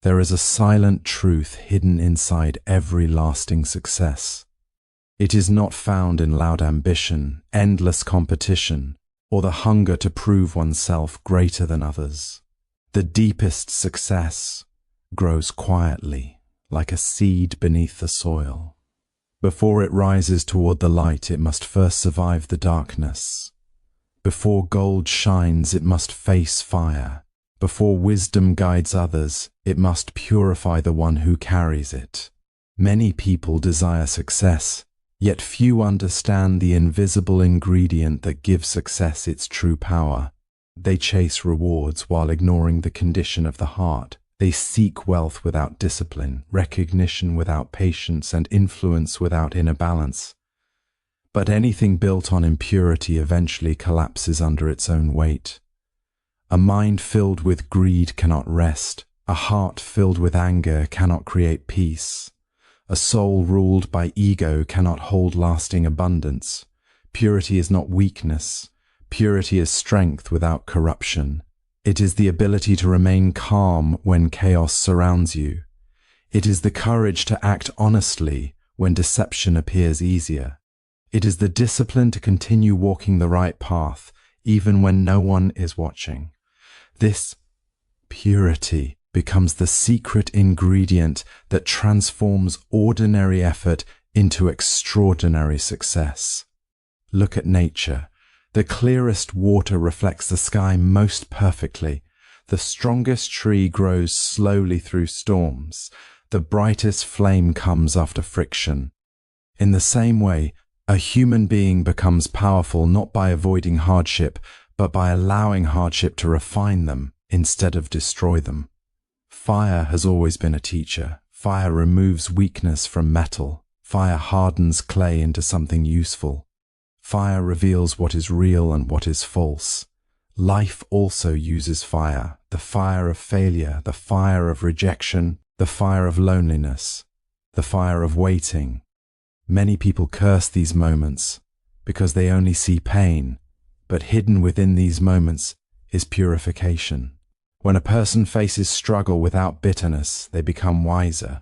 There is a silent truth hidden inside every lasting success. It is not found in loud ambition, endless competition, or the hunger to prove oneself greater than others. The deepest success grows quietly, like a seed beneath the soil. Before it rises toward the light, it must first survive the darkness. Before gold shines, it must face fire. Before wisdom guides others, it must purify the one who carries it. Many people desire success, yet few understand the invisible ingredient that gives success its true power. They chase rewards while ignoring the condition of the heart. They seek wealth without discipline, recognition without patience, and influence without inner balance. But anything built on impurity eventually collapses under its own weight. A mind filled with greed cannot rest. A heart filled with anger cannot create peace. A soul ruled by ego cannot hold lasting abundance. Purity is not weakness. Purity is strength without corruption. It is the ability to remain calm when chaos surrounds you. It is the courage to act honestly when deception appears easier. It is the discipline to continue walking the right path, even when no one is watching. This purity becomes the secret ingredient that transforms ordinary effort into extraordinary success. Look at nature. The clearest water reflects the sky most perfectly. The strongest tree grows slowly through storms. The brightest flame comes after friction. In the same way, a human being becomes powerful not by avoiding hardship, but by allowing hardship to refine them instead of destroy them. Fire has always been a teacher. Fire removes weakness from metal. Fire hardens clay into something useful. Fire reveals what is real and what is false. Life also uses fire, the fire of failure, the fire of rejection, the fire of loneliness, the fire of waiting. Many people curse these moments because they only see pain, but hidden within these moments is purification. When a person faces struggle without bitterness, they become wiser.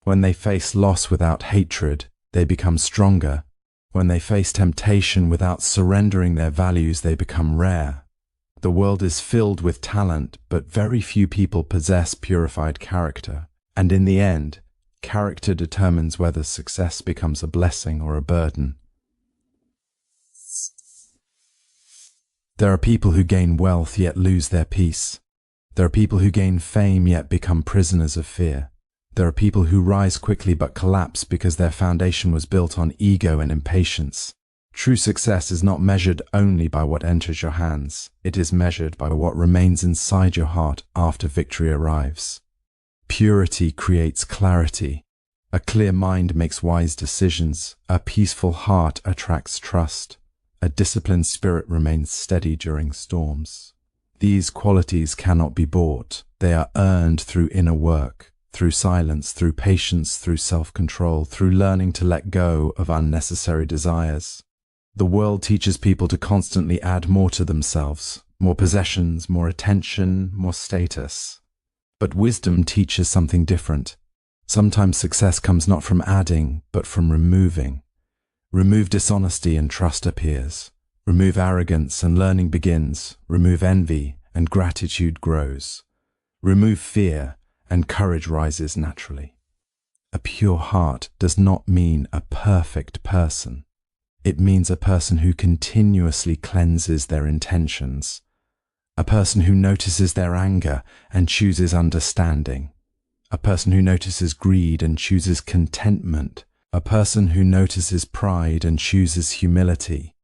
When they face loss without hatred, they become stronger. When they face temptation without surrendering their values, they become rare. The world is filled with talent, but very few people possess purified character. And in the end, character determines whether success becomes a blessing or a burden. There are people who gain wealth yet lose their peace. There are people who gain fame yet become prisoners of fear. There are people who rise quickly but collapse because their foundation was built on ego and impatience. True success is not measured only by what enters your hands. It is measured by what remains inside your heart after victory arrives. Purity creates clarity. A clear mind makes wise decisions. A peaceful heart attracts trust. A disciplined spirit remains steady during storms. These qualities cannot be bought. They are earned through inner work. Through silence, through patience, through self-control, through learning to let go of unnecessary desires. The world teaches people to constantly add more to themselves, more possessions, more attention, more status. But wisdom teaches something different. Sometimes success comes not from adding, but from removing. Remove dishonesty and trust appears. Remove arrogance and learning begins. Remove envy and gratitude grows. Remove fear and courage rises naturally. A pure heart does not mean a perfect person. It means a person who continuously cleanses their intentions. A person who notices their anger and chooses understanding. A person who notices greed and chooses contentment. A person who notices pride and chooses humility.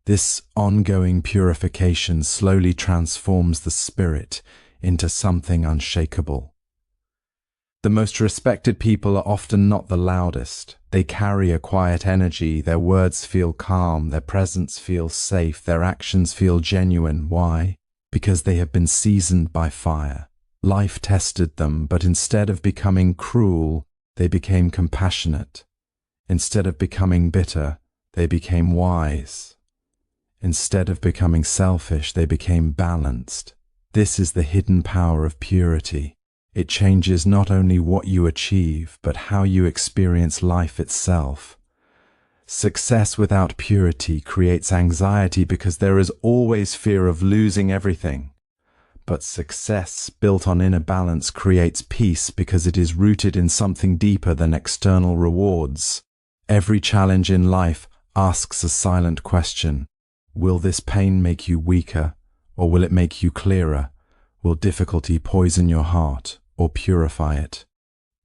This ongoing purification slowly transforms the spirit into something unshakable. The most respected people are often not the loudest. They carry a quiet energy. Their words feel calm. Their presence feels safe. Their actions feel genuine. Why? Because they have been seasoned by fire. Life tested them, but instead of becoming cruel, they became compassionate. Instead of becoming bitter, they became wise. Instead of becoming selfish, they became balanced. This is the hidden power of purity. It changes not only what you achieve, but how you experience life itself. Success without purity creates anxiety because there is always fear of losing everything. But success built on inner balance creates peace because it is rooted in something deeper than external rewards. Every challenge in life asks a silent question. Will this pain make you weaker, or will it make you clearer? Will difficulty poison your heart, or purify it?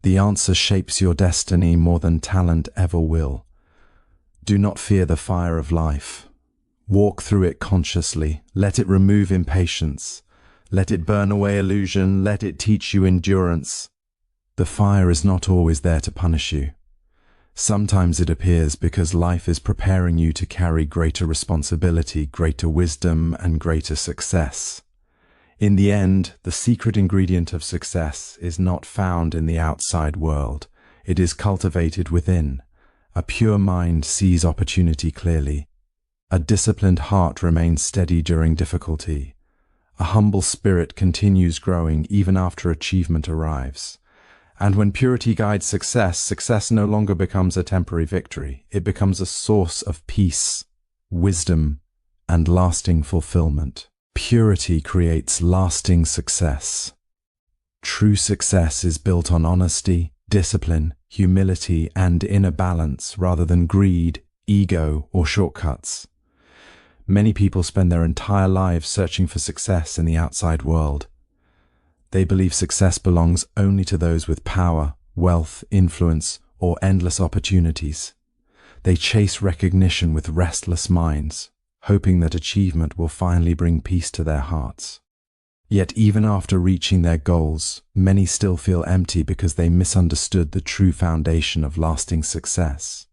The answer shapes your destiny more than talent ever will. Do not fear the fire of life. Walk through it consciously. Let it remove impatience. Let it burn away illusion. Let it teach you endurance. The fire is not always there to punish you. Sometimes it appears because life is preparing you to carry greater responsibility, greater wisdom, and greater success. In the end, the secret ingredient of success is not found in the outside world. It is cultivated within. A pure mind sees opportunity clearly. A disciplined heart remains steady during difficulty. A humble spirit continues growing even after achievement arrives. And when purity guides success, success no longer becomes a temporary victory. It becomes a source of peace, wisdom, and lasting fulfillment. Purity creates lasting success. True success is built on honesty, discipline, humility, and inner balance rather than greed, ego, or shortcuts. Many people spend their entire lives searching for success in the outside world. They believe success belongs only to those with power, wealth, influence, or endless opportunities. They chase recognition with restless minds, hoping that achievement will finally bring peace to their hearts. Yet even after reaching their goals, many still feel empty because they misunderstood the true foundation of lasting success.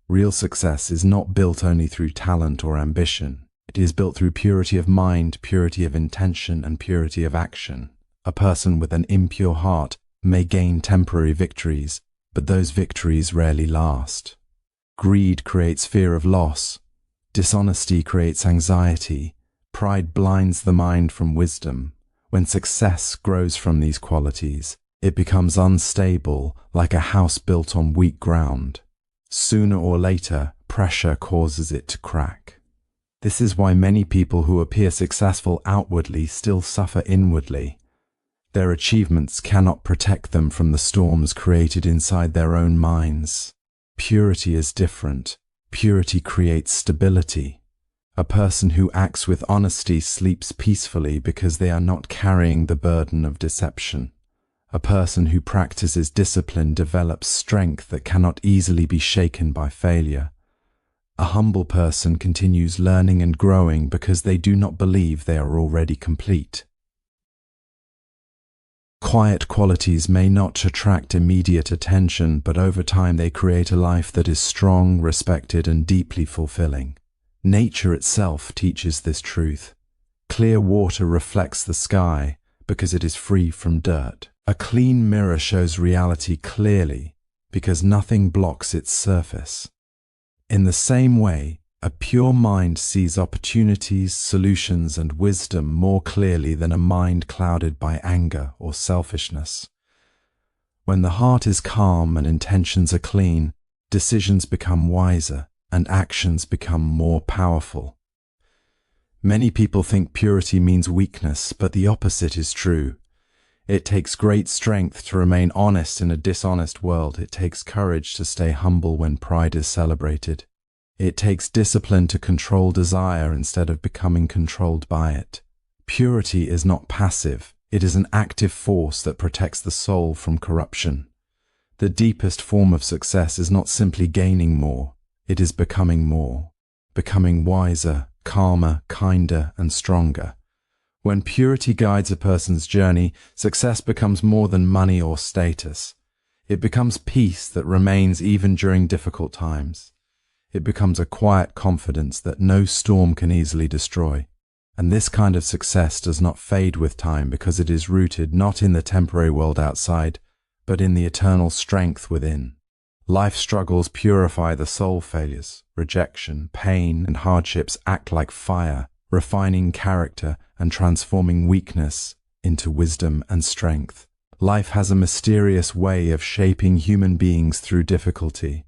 Real success is not built only through talent or ambition. It is built through purity of mind, purity of intention, and purity of action. A person with an impure heart may gain temporary victories, but those victories rarely last. Greed creates fear of loss. Dishonesty creates anxiety. Pride blinds the mind from wisdom. When success grows from these qualities, it becomes unstable, like a house built on weak ground. Sooner or later, pressure causes it to crack. This is why many people who appear successful outwardly still suffer inwardly. Their achievements cannot protect them from the storms created inside their own minds. Purity is different. Purity creates stability. A person who acts with honesty sleeps peacefully because they are not carrying the burden of deception. A person who practices discipline develops strength that cannot easily be shaken by failure. A humble person continues learning and growing because they do not believe they are already complete. Quiet qualities may not attract immediate attention, but over time they create a life that is strong, respected, and deeply fulfilling. Nature itself teaches this truth. Clear water reflects the sky because it is free from dirt. A clean mirror shows reality clearly because nothing blocks its surface. In the same way, a pure mind sees opportunities, solutions, and wisdom more clearly than a mind clouded by anger or selfishness. When the heart is calm and intentions are clean, decisions become wiser and actions become more powerful. Many people think purity means weakness, but the opposite is true. It takes great strength to remain honest in a dishonest world. It takes courage to stay humble when pride is celebrated. It takes discipline to control desire instead of becoming controlled by it. Purity is not passive. It is an active force that protects the soul from corruption. The deepest form of success is not simply gaining more. It is becoming more, becoming wiser, calmer, kinder, and stronger. When purity guides a person's journey, success becomes more than money or status. It becomes peace that remains even during difficult times. It becomes a quiet confidence that no storm can easily destroy. And this kind of success does not fade with time because it is rooted not in the temporary world outside, but in the eternal strength within. Life struggles purify the soul. Failures, rejection, pain, and hardships act like fire, refining character and transforming weakness into wisdom and strength. Life has a mysterious way of shaping human beings through difficulty.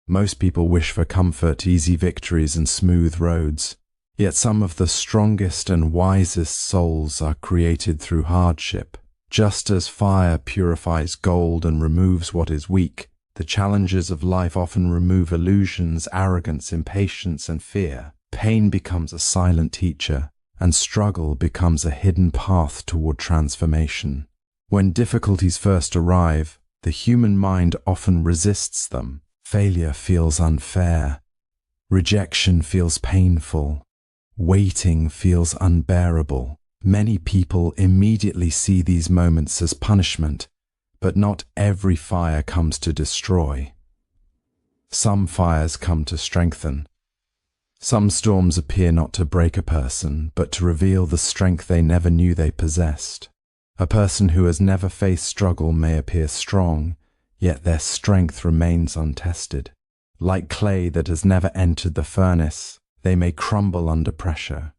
Most people wish for comfort, easy victories, and smooth roads. Yet some of the strongest and wisest souls are created through hardship. Just as fire purifies gold and removes what is weak, the challenges of life often remove illusions, arrogance, impatience, and fear. Pain becomes a silent teacher, and struggle becomes a hidden path toward transformation. When difficulties first arrive, the human mind often resists them. Failure feels unfair. Rejection feels painful. Waiting feels unbearable. Many people immediately see these moments as punishment, but not every fire comes to destroy. Some fires come to strengthen. Some storms appear not to break a person, but to reveal the strength they never knew they possessed. A person who has never faced struggle may appear strong, yet their strength remains untested. Like clay that has never entered the furnace, they may crumble under pressure.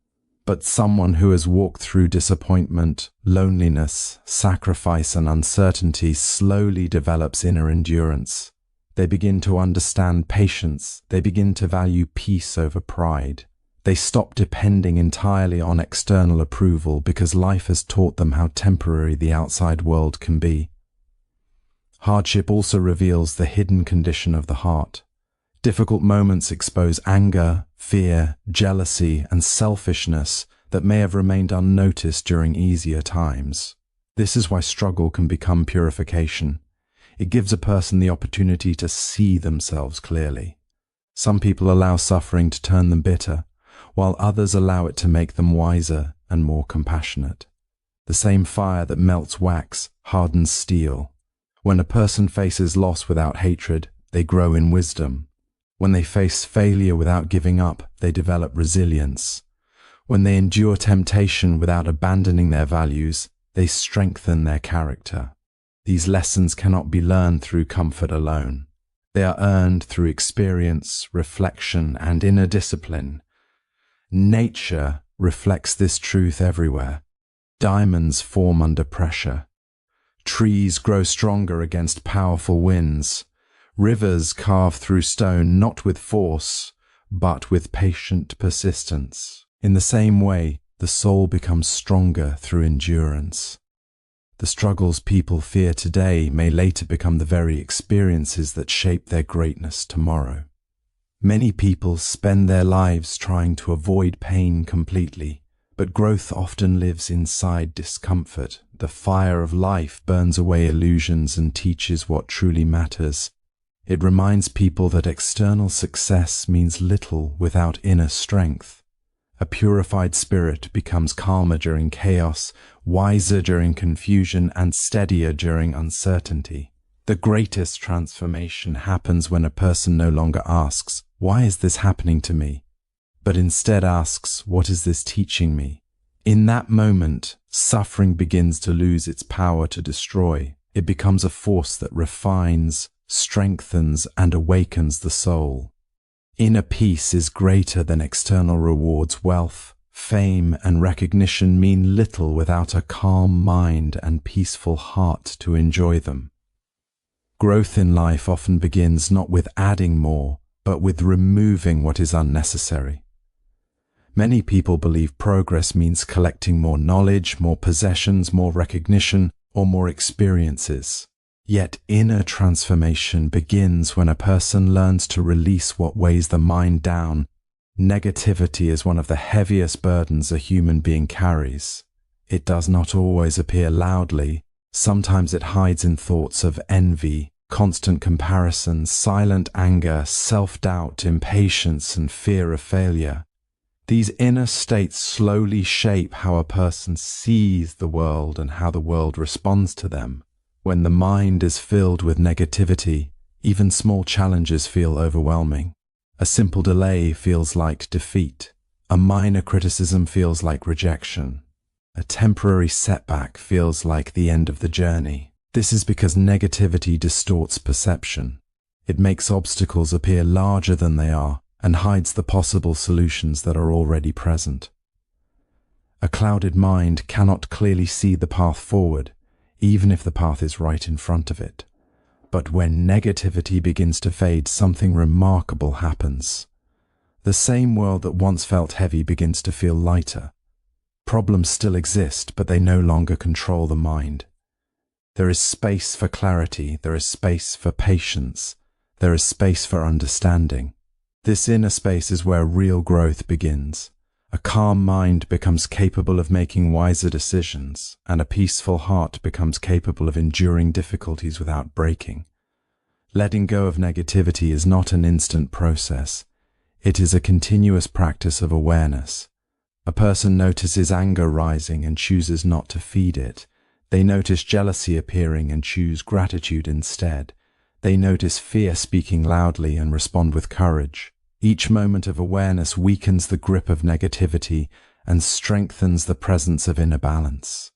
But someone who has walked through disappointment, loneliness, sacrifice, and uncertainty slowly develops inner endurance. They begin to understand patience. They begin to value peace over pride. They stop depending entirely on external approval because life has taught them how temporary the outside world can be. Hardship also reveals the hidden condition of the heart. Difficult moments expose anger, fear, jealousy, and selfishness that may have remained unnoticed during easier times. This is why struggle can become purification. It gives a person the opportunity to see themselves clearly. Some people allow suffering to turn them bitter, while others allow it to make them wiser and more compassionate. The same fire that melts wax hardens steel. When a person faces loss without hatred, they grow in wisdom. When they face failure without giving up, they develop resilience. When they endure temptation without abandoning their values, they strengthen their character. These lessons cannot be learned through comfort alone. They are earned through experience, reflection, and inner discipline. Nature reflects this truth everywhere. Diamonds form under pressure. Trees grow stronger against powerful winds. Rivers carve through stone not with force, but with patient persistence. In the same way, the soul becomes stronger through endurance. The struggles people fear today may later become the very experiences that shape their greatness tomorrow. Many people spend their lives trying to avoid pain completely, but growth often lives inside discomfort. The fire of life burns away illusions and teaches what truly matters. It reminds people that external success means little without inner strength. A purified spirit becomes calmer during chaos, wiser during confusion, and steadier during uncertainty. The greatest transformation happens when a person no longer asks, "Why is this happening to me?" but instead asks, "What is this teaching me?" In that moment, suffering begins to lose its power to destroy. It becomes a force that refines, strengthens, and awakens the soul. Inner peace is greater than external rewards. Wealth, fame, and recognition mean little without a calm mind and peaceful heart to enjoy them. Growth in life often begins not with adding more, but with removing what is unnecessary. Many people believe progress means collecting more knowledge, more possessions, more recognition, or more experiences. Yet inner transformation begins when a person learns to release what weighs the mind down. Negativity is one of the heaviest burdens a human being carries. It does not always appear loudly. Sometimes it hides in thoughts of envy, constant comparison, silent anger, self-doubt, impatience, and fear of failure. These inner states slowly shape how a person sees the world and how the world responds to them. When the mind is filled with negativity, even small challenges feel overwhelming. A simple delay feels like defeat. A minor criticism feels like rejection. A temporary setback feels like the end of the journey. This is because negativity distorts perception. It makes obstacles appear larger than they are and hides the possible solutions that are already present. A clouded mind cannot clearly see the path forward. even if the path is right in front of it. But when negativity begins to fade, something remarkable happens. The same world that once felt heavy begins to feel lighter. Problems still exist, but they no longer control the mind. There is space for clarity, there is space for patience, there is space for understanding. This inner space is where real growth begins. A calm mind becomes capable of making wiser decisions, and a peaceful heart becomes capable of enduring difficulties without breaking. Letting go of negativity is not an instant process. It is a continuous practice of awareness. A person notices anger rising and chooses not to feed it. They notice jealousy appearing and choose gratitude instead. They notice fear speaking loudly and respond with courage. Each moment of awareness weakens the grip of negativity and strengthens the presence of inner balance.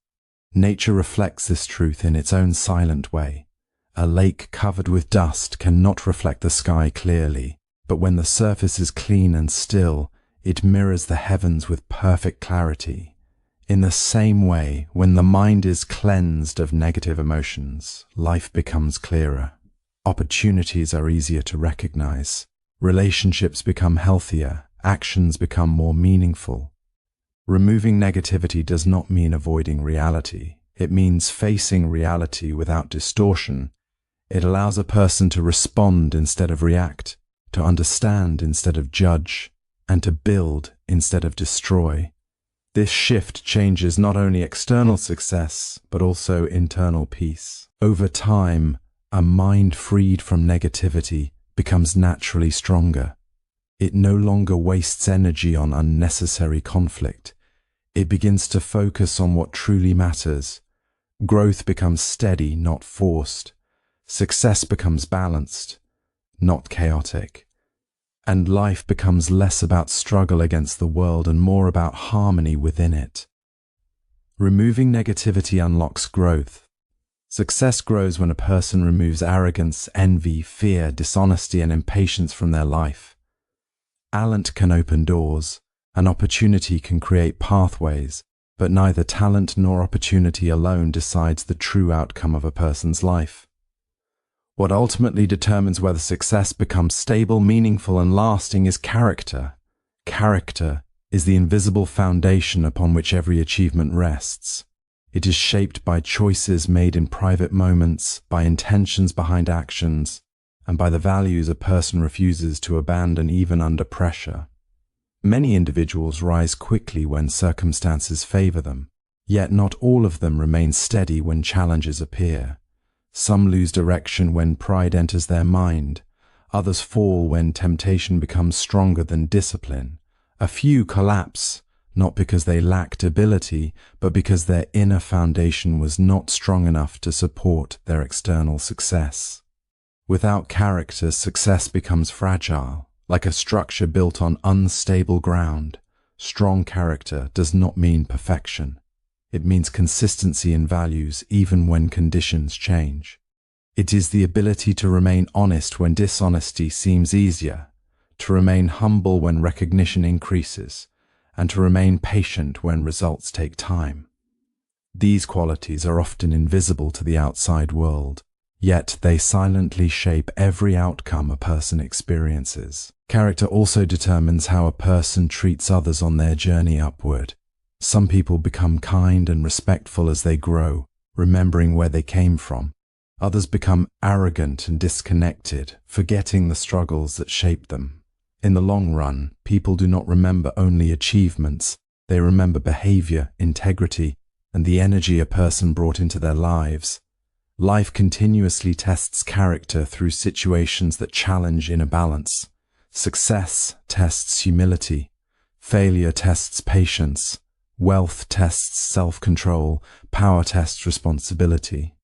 Nature reflects this truth in its own silent way. A lake covered with dust cannot reflect the sky clearly, but when the surface is clean and still, it mirrors the heavens with perfect clarity. In the same way, when the mind is cleansed of negative emotions, life becomes clearer. Opportunities are easier to recognize. Relationships become healthier. Actions become more meaningful. Removing negativity does not mean avoiding reality. It means facing reality without distortion. It allows a person to respond instead of react, to understand instead of judge, and to build instead of destroy. This shift changes not only external success, but also internal peace. Over time, a mind freed from negativity becomes naturally stronger. It no longer wastes energy on unnecessary conflict. It begins to focus on what truly matters. Growth becomes steady, not forced. Success becomes balanced, not chaotic. And life becomes less about struggle against the world and more about harmony within it. Removing negativity unlocks growth. Success grows when a person removes arrogance, envy, fear, dishonesty, and impatience from their life. Talent can open doors, and opportunity can create pathways, but neither talent nor opportunity alone decides the true outcome of a person's life. What ultimately determines whether success becomes stable, meaningful, and lasting is character. Character is the invisible foundation upon which every achievement rests. It is shaped by choices made in private moments, by intentions behind actions, and by the values a person refuses to abandon even under pressure. Many individuals rise quickly when circumstances favor them, yet not all of them remain steady when challenges appear. Some lose direction when pride enters their mind. Others fall when temptation becomes stronger than discipline. A few collapse, not because they lacked ability, but because their inner foundation was not strong enough to support their external success. Without character, success becomes fragile, like a structure built on unstable ground. Strong character does not mean perfection. It means consistency in values even when conditions change. It is the ability to remain honest when dishonesty seems easier, to remain humble when recognition increases, and to remain patient when results take time. These qualities are often invisible to the outside world, yet they silently shape every outcome a person experiences. Character also determines how a person treats others on their journey upward. Some people become kind and respectful as they grow, remembering where they came from. Others become arrogant and disconnected, forgetting the struggles that shaped them. In the long run, people do not remember only achievements. They remember behavior, integrity, and the energy a person brought into their lives. Life continuously tests character through situations that challenge inner balance. Success tests humility. Failure tests patience. Wealth tests self-control, power tests responsibility.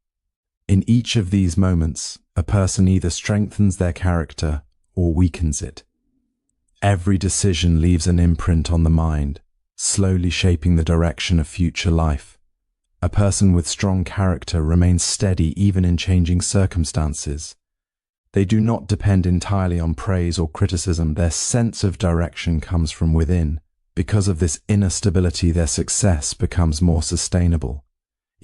In each of these moments, a person either strengthens their character or weakens it. Every decision leaves an imprint on the mind, slowly shaping the direction of future life. A person with strong character remains steady even in changing circumstances. They do not depend entirely on praise or criticism. Their sense of direction comes from within. Because of this inner stability, their success becomes more sustainable.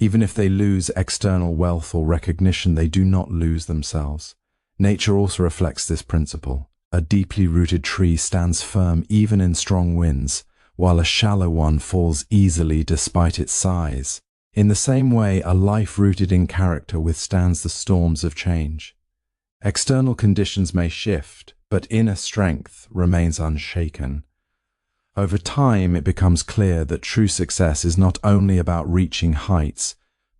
Even if they lose external wealth or recognition, they do not lose themselves. Nature also reflects this principle. A deeply rooted tree stands firm even in strong winds, while a shallow one falls easily despite its size. In the same way, a life rooted in character withstands the storms of change. External conditions may shift, but inner strength remains unshaken. Over time, it becomes clear that true success is not only about reaching heights,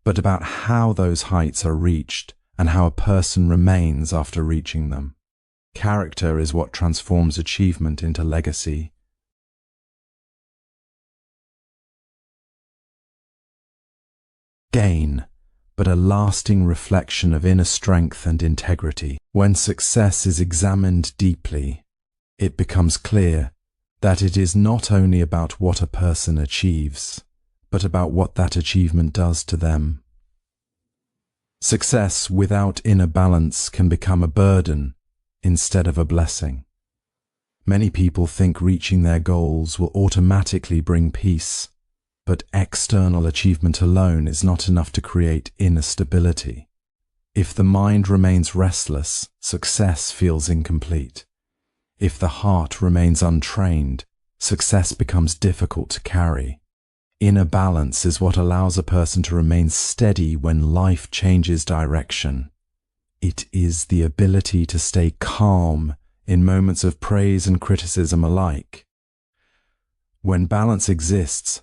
but about how those heights are reached and how a person remains after reaching them. Character is what transforms achievement into legacy. Gain, but a lasting reflection of inner strength and integrity. When success is examined deeply, it becomes clear that it is not only about what a person achieves, but about what that achievement does to them. Success without inner balance can become a burden instead of a blessing. Many people think reaching their goals will automatically bring peace, but external achievement alone is not enough to create inner stability. If the mind remains restless, success feels incomplete. If the heart remains untrained, success becomes difficult to carry. Inner balance is what allows a person to remain steady when life changes direction. It is the ability to stay calm in moments of praise and criticism alike. When balance exists,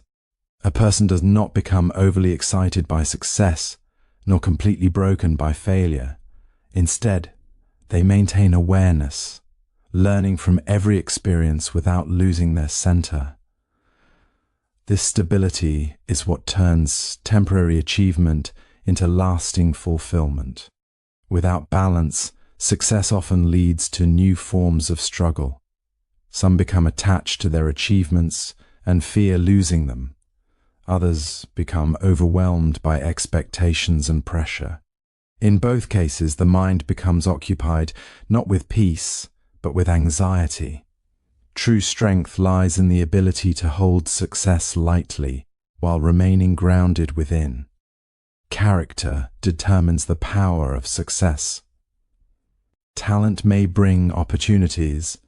a person does not become overly excited by success, nor completely broken by failure. Instead, they maintain awareness, learning from every experience without losing their center. This stability is what turns temporary achievement into lasting fulfillment. Without balance, success often leads to new forms of struggle. Some become attached to their achievements and fear losing them. Others become overwhelmed by expectations and pressure. In both cases, the mind becomes occupied not with peace, but with anxiety. True strength lies in the ability to hold success lightly while remaining grounded within. Character determines the power of success. Talent may bring opportunities,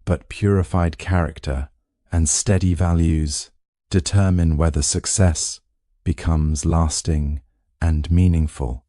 but purified character and steady values determine whether success becomes lasting and meaningful.